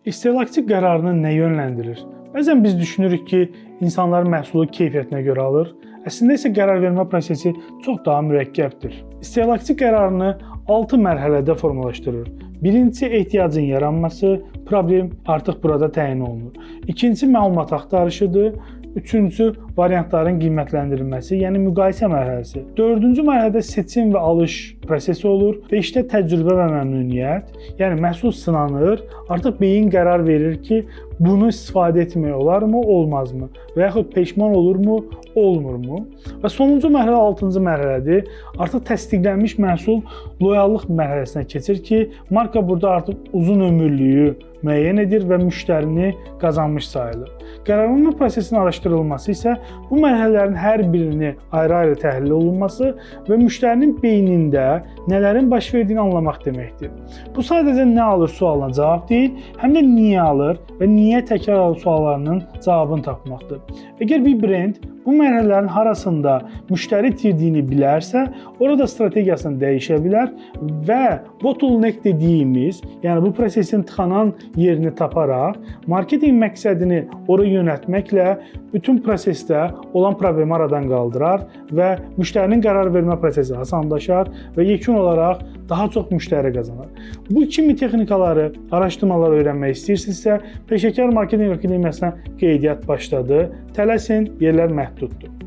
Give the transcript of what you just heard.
İstehlakçı qərarını nə yönləndirir? Bəzən biz düşünürük ki, insanlar məhsulu keyfiyyətinə görə alır. Əslində isə qərar vermə prosesi çox daha mürəkkəbdir. İstehlakçı qərarını 6 mərhələdə formalaşdırır. Birincisi ehtiyacın yaranması, problem artıq burada təyin olunur. İkincisi məlumat axtarışıdır. Üçüncüsü variantların qiymətləndirilməsi, yəni müqayisə mərhələsi. Dördüncü mərhələdə seçim və alış prosesi olur. 5-də təcrübə və məmnuniyyət, yəni məhsul sınanır, artıq beyin qərar verir ki, bunu istifadə etmək olarmı, olmazmı? Və yaxud peşman olurmu, olmurmu? Və sonuncu mərhələ 6-cı mərhələdir. Artıq təsdiqlənmiş məhsul loyallıq mərhələsinə keçir ki, marka burada artıq uzun ömürlüyü müəyyən edir və müştərini qazanmış sayılır. Qərarvermə prosesinin araşdırılması isə bu mərhələlərin hər birini ayrı-ayrı təhlil olunması və müştərinin beynində nələrin baş verdiyini anlamaq deməkdir. Bu sadəcə nə alır sualına cavab deyil, həm də niyə alır və niyə təkrar alır suallarının cavabını tapmaqdır. Əgər bir brend bu mərhələlərin harasında müştəri itirdiyini bilərsə, orada strategiyasını dəyişə bilər və bottleneck dediyimiz, yəni bu prosesin tıxanan yerini taparaq, marketinq məqsədini ora yönəltməklə bütün prosesdə olan problemi aradan qaldırar və müştərinin qərar vermə prosesi asanlaşar və yekun olaraq daha çox müştəri qazanır. Bu kimi texnikaları, araşdırmaları öyrənmək istəyirsinizsə, Peşəkar Marketinq Akademiyasına qeydiyyat başladı. Tələsin, yerlər məhduddur.